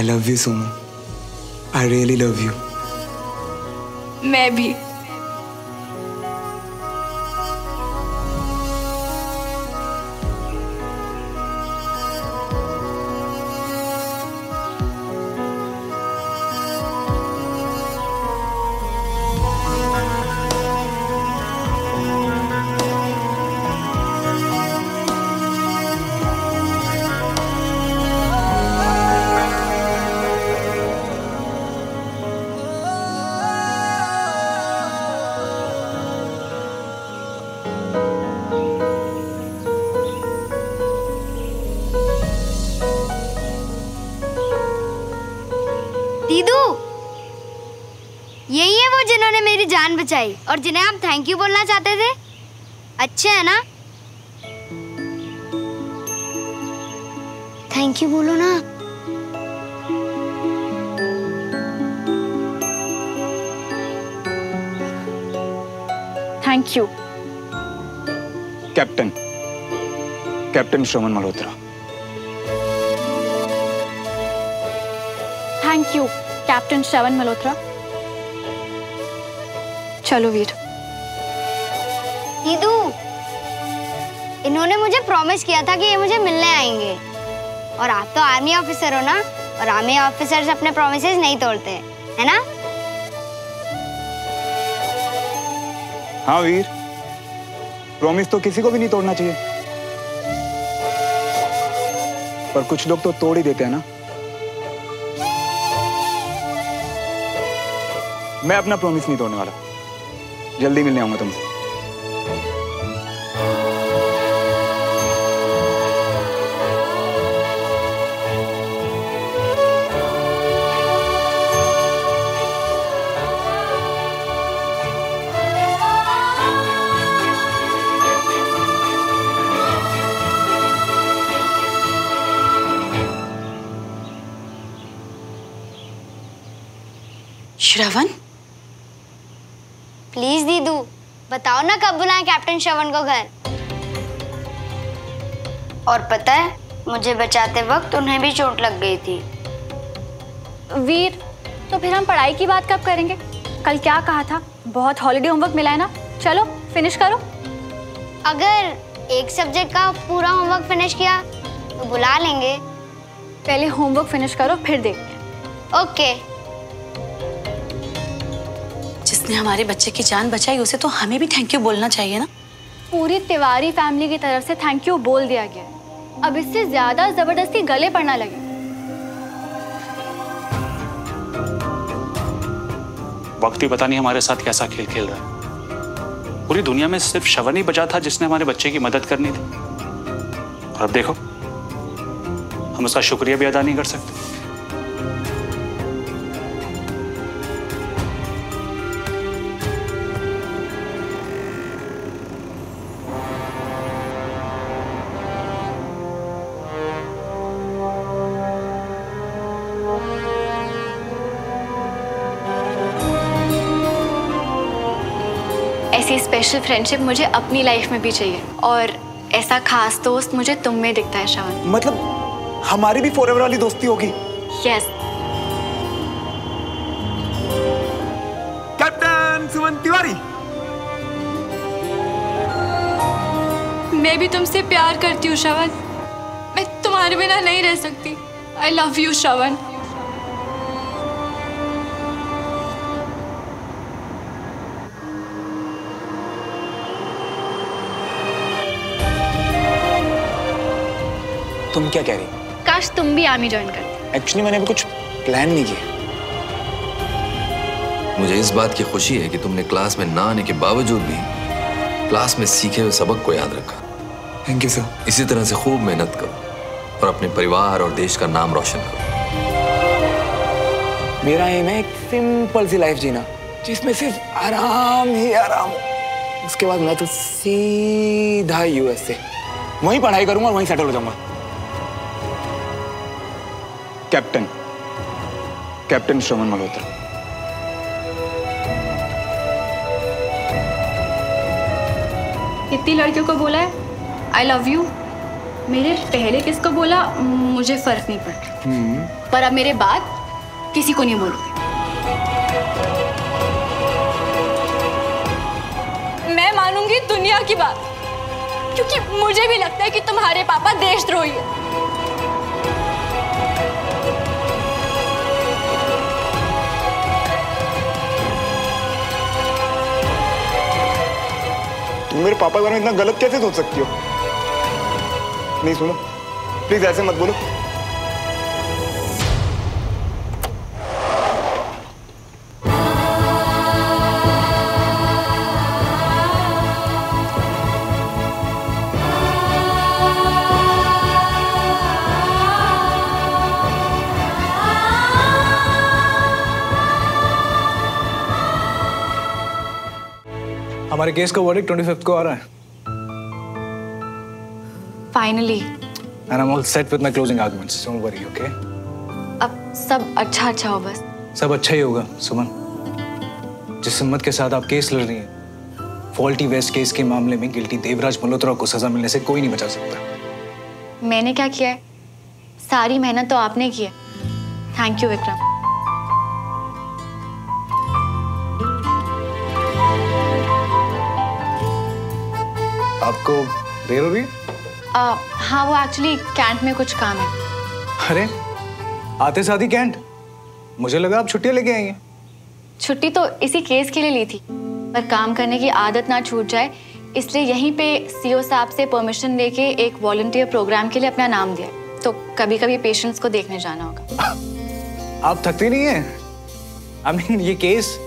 I love you Sonu, I really love you. मैं भी। दीदू, यही है वो जिन्होंने मेरी जान बचाई और जिन्हें आप थैंक यू बोलना चाहते थे। अच्छे है ना? थैंक यू बोलो ना। Thank you captain, captain Shravan Malhotra. Thank you captain Shravan Malhotra. चलो वीर। दीदू, इन्होंने मुझे प्रॉमिस किया था कि ये मुझे मिलने आएंगे, और आप तो आर्मी ऑफिसर हो ना, और आर्मी ऑफिसर्स अपने प्रॉमिसेस नहीं तोड़ते, है ना? हाँ वीर, प्रॉमिस तो किसी को भी नहीं तोड़ना चाहिए, पर कुछ लोग तो तोड़ ही देते हैं ना। मैं अपना प्रॉमिस नहीं तोड़ने वाला। जल्दी मिलने आऊंगा तुमसे। श्रवण, प्लीज दीदू, बताओ ना कब बुलाएं कैप्टन श्रवण को घर। और पता है, मुझे बचाते वक्त उन्हें भी चोट लग गई थी। वीर, तो फिर हम पढ़ाई की बात कब करेंगे? कल क्या कहा था? बहुत हॉलीडे होमवर्क मिला है ना, चलो फिनिश करो। अगर एक सब्जेक्ट का पूरा होमवर्क फिनिश किया तो बुला लेंगे। पहले होमवर्क फिनिश करो, फिर देखते हैं। ओके। जिसने हमारे बच्चे की जान बचाई उसे तो हमें भी थैंक यू बोलना चाहिए ना। पूरी तिवारी फैमिली की तरफ से थैंक यू बोल दिया गया है। अब इससे ज्यादा जबरदस्ती गले पड़ना लगे। वक्त ही पता नहीं हमारे साथ कैसा खेल खेल रहा है। पूरी दुनिया में सिर्फ श्रवण ही बचा था जिसने हमारे बच्चे की मदद करनी थी, और अब देखो हम उसका शुक्रिया भी अदा नहीं कर सकते। ऐसी स्पेशल फ्रेंडशिप मुझे अपनी लाइफ में भी चाहिए, और ऐसा खास दोस्त मुझे तुम में दिखता है श्रवण। मतलब हमारी भी फॉरएवर वाली दोस्ती होगी? यस। कैप्टन सुमन तिवारी। मैं भी तुमसे प्यार करती हूँ श्रवण, मैं तुम्हारे बिना नहीं रह सकती। आई लव यू श्रवण। तुम क्या कह रही? काश तुम भी आर्मी ज्वाइन करते। एक्चुअली मैंने अभी कुछ प्लान नहीं किया। मुझे इस बात की खुशी है कि तुमने क्लास में ना आने के बावजूद भी क्लास में सीखे हुए सबक को याद रखा। Thank you sir. इसी तरह से खूब मेहनत करो और अपने परिवार और देश का नाम रोशन करो। मेरा एम है एक सिंपल सी लाइफ जीना, जिसमें सिर्फ आराम ही आराम हो। उसके बाद मैं तो सीधा यूएस से वहीं पढ़ाई करूंगा और वहीं सेटल हो जाऊंगा। Captain, captain Shravan Malhotra. कितनी लड़कियों को बोला है आई लव यू, मेरे पहले किसको बोला मुझे फर्क नहीं पड़ता, पर अब मेरे बाद किसी को नहीं बोलोगे। मैं मानूंगी दुनिया की बात, क्योंकि मुझे भी लगता है कि तुम्हारे पापा देशद्रोही है। तुम मेरे पापा के बारे में इतना गलत कैसे सोच सकती हो? नहीं सुनो, प्लीज ऐसे मत बोलो। हमारे केस का वर्डिक्ट 25th को आ रहा है। Finally. And I'm all set with my closing arguments. Don't worry, okay? अब सब अच्छा अच्छा हो बस। सब अच्छा ही होगा सुमन। जिस हिम्मत के साथ आप केस लड़ रही हैं, फॉल्टी वेस्ट केस के मामले में गिल्टी देवराज मल्होत्रा को सजा मिलने से कोई नहीं बचा सकता। मैंने क्या किया है? सारी मेहनत तो आपने की है। Thank you Vikram. आपको देर हो रही है? हाँ, वो एक्चुअली कैंट में कुछ काम है। अरे आते साथ ही कैंट? मुझे लगा आप छुट्टियां लेके आई हैं। छुट्टी तो इसी केस के लिए ली थी, पर काम करने की आदत ना छूट जाए इसलिए यहीं पे सीओ साहब से परमिशन लेके एक वॉलंटियर प्रोग्राम के लिए अपना नाम दिया। तो कभी कभी पेशेंट्स को देखने जाना होगा। आप थकती नहीं है? I mean, ये केस,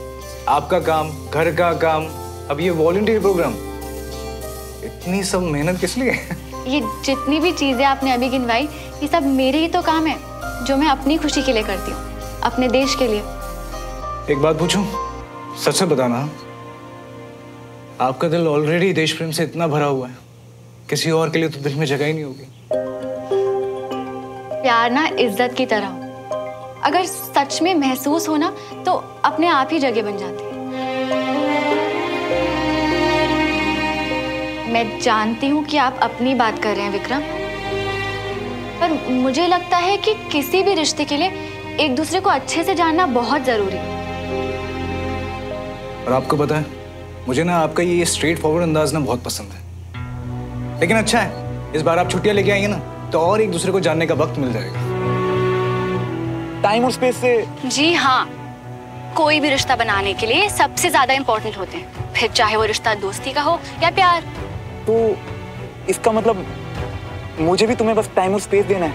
आपका काम, घर का काम, अब ये वॉलंटियर प्रोग्राम, इतनी सब मेहनत किस लिए? ये जितनी भी चीजें आपने अभी गिनवाई, ये सब मेरे ही तो काम है जो मैं अपनी खुशी के लिए करती हूँ, अपने देश के लिए। एक बात पूछूं, सच से बताना, आपका दिल ऑलरेडी देश प्रेम से इतना भरा हुआ है, किसी और के लिए तो दिल में जगह ही नहीं होगी। प्यार ना इज्जत की तरह हो, अगर सच में महसूस हो ना तो अपने आप ही जगह बन जाती है। मैं जानती हूँ कि आप अपनी बात कर रहे हैं विक्रम, पर मुझे लगता है कि किसी भी रिश्ते के लिए एक दूसरे को अच्छे से जानना बहुत जरूरी है। और आपको पता है, मुझे ना आपका ये स्ट्रेट फॉरवर्ड अंदाज ना बहुत पसंद है। लेकिन अच्छा है, इस बार आप छुट्टियां लेके आएंगे ना तो और एक दूसरे को जानने का वक्त मिल जाएगा। टाइम और स्पेस से। जी हाँ, कोई भी रिश्ता बनाने के लिए सबसे ज्यादा इम्पोर्टेंट होते हैं, फिर चाहे वो रिश्ता दोस्ती का हो या प्यार। तो इसका मतलब मुझे भी तुम्हें बस टाइम और स्पेस देना है।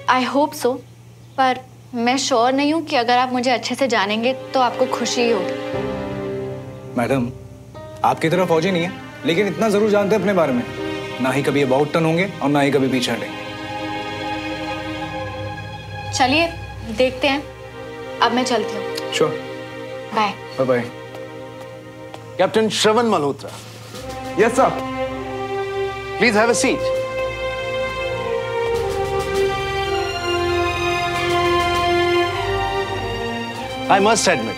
आई होप सो, पर मैं श्योर नहीं हूँ कि अगर आप मुझे अच्छे से जानेंगे तो आपको खुशी ही होगी। मैडम, आपकी तरह फौजी नहीं है, लेकिन इतना जरूर जानते हैं अपने बारे में, ना ही कभी अबाउट टर्न होंगे और ना ही कभी पीछे हटेंगे। चलिए देखते हैं, अब मैं चलती हूँ। Sure, bye. Bye bye. Captain Shravan Malhotra, yes sir. Please have a seat. I must admit,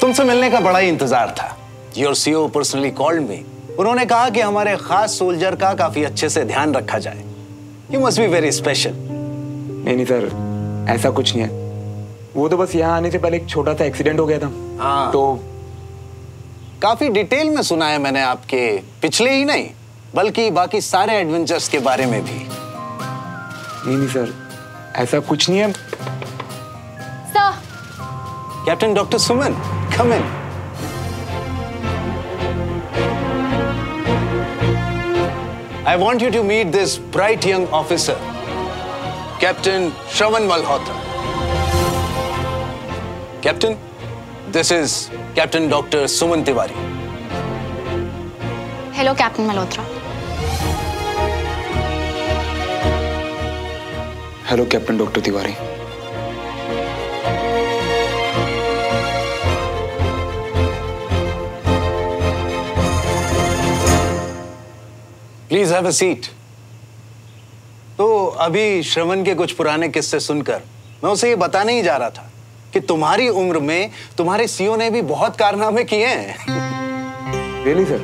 तुमसे मिलने का बड़ा ही इंतजार था। Your CO personally called me. उन्होंने कहा कि हमारे खास सोल्जर का काफी अच्छे से ध्यान रखा जाए। You must be very special. नहीं सर, ऐसा कुछ नहीं है। वो तो बस यहाँ आने से पहले एक छोटा सा एक्सीडेंट हो गया था। हाँ, तो काफी डिटेल में सुना है मैंने आपके पिछले ही नहीं बल्कि बाकी सारे एडवेंचर्स के बारे में भी। नहीं सर, ऐसा कुछ नहीं है। Sir. Captain doctor Suman, come in. I want you to meet this bright young officer, Captain Shravan Malhotra. Captain, this is Captain Dr. Suman Tiwari. Hello captain Malhotra. Hello captain doctor Tiwari. Please have a seat. तो अभी श्रवण के कुछ पुराने किस्से सुनकर मैं उसे ये बताने ही जा रहा था कि तुम्हारी उम्र में तुम्हारे सीईओ ने भी बहुत कारनामे किए हैं। Really sir?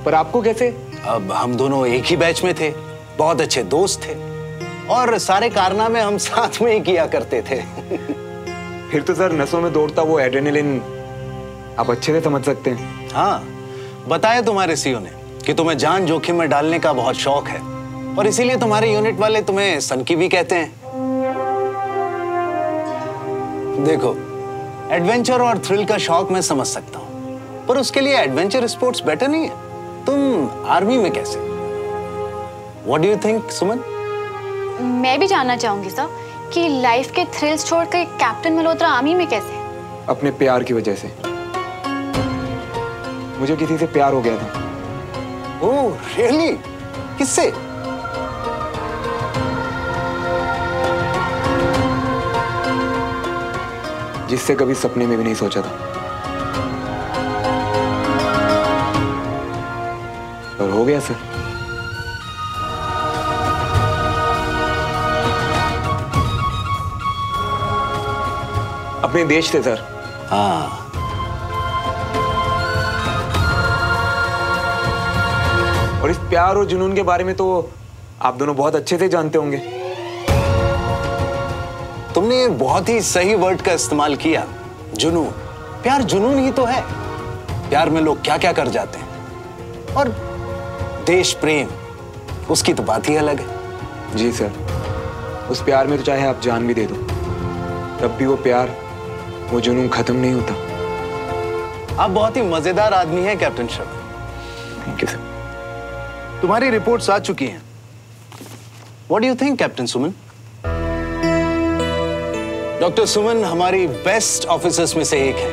पर आपको कैसे? अब हम दोनों एक ही बैच में थे, बहुत अच्छे दोस्त थे और सारे कारनामे हम साथ में ही किया करते थे। फिर तो सर नसों में दौड़ता वो एड्रेनलिन आप अच्छे से समझ सकते हैं। हाँ, बताया तुम्हारे सीईओ ने कि तुम्हें जान जोखिम में डालने का बहुत शौक है और इसीलिए तुम्हारे यूनिट वाले तुम्हें सनकी भी कहते हैं। देखो, एडवेंचर और थ्रिल का शौक मैं समझ सकता हूं, पर उसके लिए एडवेंचर स्पोर्ट्स बेटर नहीं है। तुम आर्मी में कैसे? What do you think, सुमन? मैं भी जानना चाहूंगी सर कि लाइफ के थ्रिल्स छोड़कर कैप्टन मल्होत्रा आर्मी में कैसे? अपने प्यार की वजह से। मुझे किसी से प्यार हो गया था। ओह, रियली? किससे? जिससे कभी सपने में भी नहीं सोचा था, पर हो गया सर। अपने देश से सर। हाँ, और इस प्यार और जुनून के बारे में तो आप दोनों बहुत अच्छे से जानते होंगे। तुमने बहुत ही सही वर्ड का इस्तेमाल किया, जुनून। प्यार जुनून ही तो है। प्यार में लोग क्या क्या कर जाते हैं, और देश प्रेम, उसकी तो बात ही अलग है। जी सर, उस प्यार में तो चाहे आप जान भी दे दो, तब भी वो प्यार, वो जुनून खत्म नहीं होता। आप बहुत ही मजेदार आदमी हैं captain Shravan. Thank you sir. तुम्हारी रिपोर्ट्स आ चुकी हैं। What do you think, captain Suman? Doctor Suman हमारी बेस्ट ऑफिसर्स में से एक है।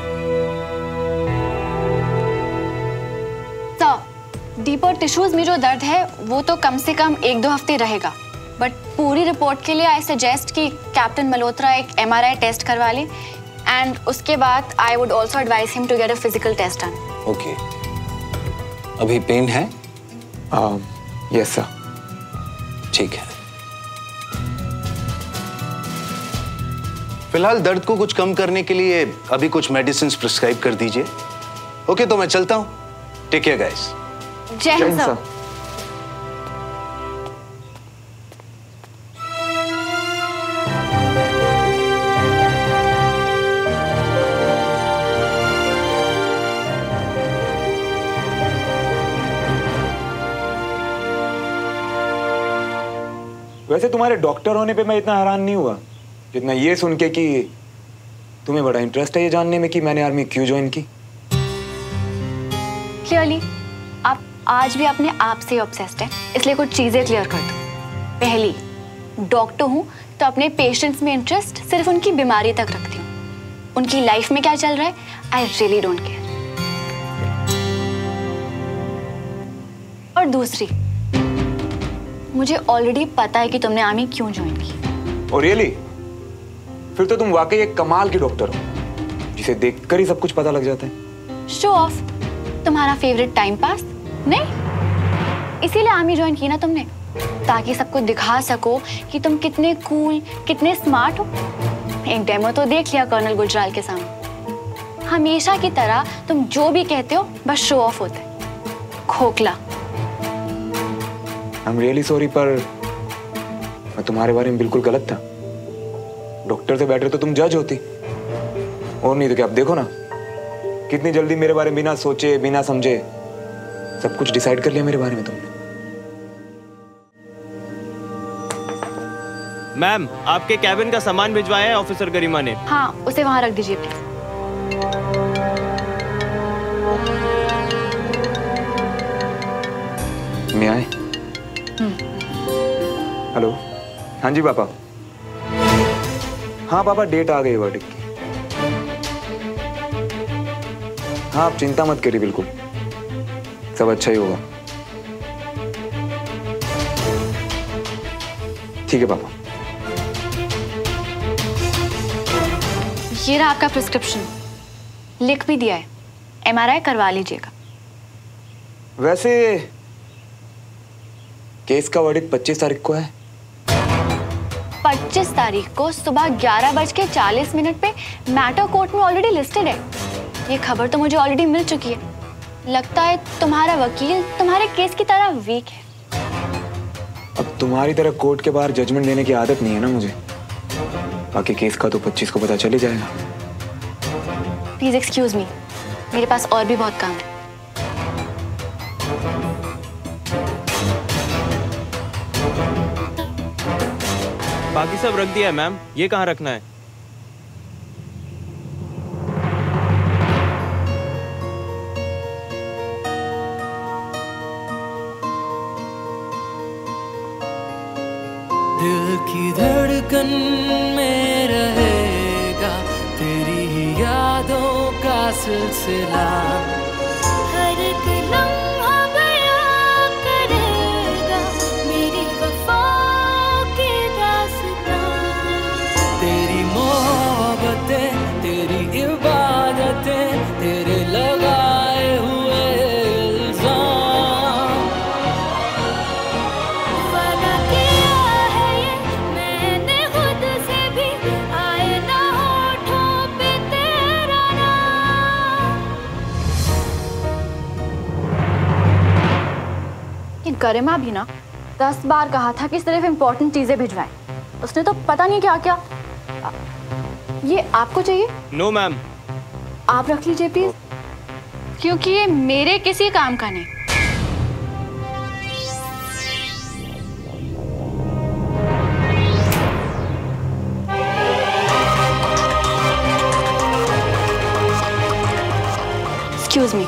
सर, डीपर टिश्यूज में जो दर्द है वो तो कम से कम 1-2 हफ्ते रहेगा, बट पूरी रिपोर्ट के लिए आई सजेस्ट कि कैप्टन मल्होत्रा एक MRI टेस्ट करवा ले, एंड उसके बाद I would also advise him to get a physical test done. Okay, अभी पेन है? Yes sir. ठीक है। फिलहाल दर्द को कुछ कम करने के लिए अभी कुछ मेडिसिन प्रिस्क्राइब कर दीजिए। ओके, तो मैं चलता हूं। Take care guys. जय हिंद सर। वैसे तुम्हारे डॉक्टर होने पे मैं इतना हैरान नहीं हुआ जितना ये सुन के कि तुम्हें बड़ा इंटरेस्ट है ये जानने में कि मैंने आर्मी क्यों ज्वाइन की। क्लियरली आप आज भी अपने आप से ऑब्सेस्ड हैं, इसलिए कुछ चीजें क्लियर कर दो। पहली, डॉक्टर हूं तो अपने पेशेंट्स में इंटरेस्ट सिर्फ उनकी बीमारी तक रखती हूँ, उनकी लाइफ में क्या चल रहा है आई रियली डोंट केयर। और दूसरी, मुझे ऑलरेडी पता है कि तुमने आर्मी क्यों ज्वाइन की। और रियली? फिर तो तुम वाकई एक कमाल की डॉक्टर हो, जिसे देखकर ही सब कुछ पता लग जाता है। शो ऑफ, तुम्हारा फेवरेट टाइम पास नहीं? इसीलिए आर्मी ज्वाइन की ना तुमने, ताकि सबको दिखा सको कि तुम कितने कूल, कितने स्मार्ट हो। एक डेमो तो देख लिया कर्नल गुजराल के सामने। हमेशा की तरह तुम जो भी कहते हो बस शो ऑफ होता है, खोखला। I'm really sorry, पर मैं तुम्हारे बारे में बिल्कुल गलत था। डॉक्टर से बेटर तो तुम जज होती, और नहीं तो क्या। अब देखो ना, कितनी जल्दी मेरे बारे में बिना सोचे बिना समझे सब कुछ डिसाइड कर लिया मेरे बारे में तुमने। मैम, आपके कैबिन का सामान भिजवाया है ऑफिसर गरिमा ने। हाँ, उसे वहां रख दीजिए प्लीज। मैं आए? हेलो। हाँ जी पापा। हाँ पापा, डेट आ गई वर्डिक्ट की। हाँ, आप चिंता मत करिए, बिल्कुल सब अच्छा ही होगा। ठीक है पापा। ये रहा आपका प्रिस्क्रिप्शन, लिख भी दिया है, MRI करवा लीजिएगा। वैसे केस का वर्डिक्ट 25 तारीख को है। 25 तारीख को सुबह 11:40 पे मैटर कोर्ट में ऑलरेडी लिस्टेड है। ये खबर तो मुझे ऑलरेडी मिल चुकी है। लगता है तुम्हारा वकील तुम्हारे केस की तरह वीक है। अब तुम्हारी तरह कोर्ट के बाहर जजमेंट देने की आदत नहीं है ना मुझे। बाकी केस का तो 25 को पता चल ही जाएगा। प्लीज एक्सक्यूज मी, मेरे पास और भी बहुत काम है। बाकी सब रख दिया है मैम, ये कहाँ रखना है? दिल की धड़कन में रहेगा तेरी ही यादों का सिलसिला। हर एक लम्हा बयां करेगा मेरी वफाओं की दास्तां। तेरी मोहब्बतें, तेरी इबादतें, तेरे लगाए हुए इल्जाम। वादा किया है ये मैंने खुद से भी, आए ना होठों पे तेरा नाम। ये गरिमा भी ना 10 बार कहा था कि सिर्फ इम्पोर्टेंट चीजें भिजवाएं। उसने तो पता नहीं क्या क्या। ये आपको चाहिए? No ma'am. आप रख लीजिए प्लीज, क्योंकि ये मेरे किसी काम का नहीं। Excuse me.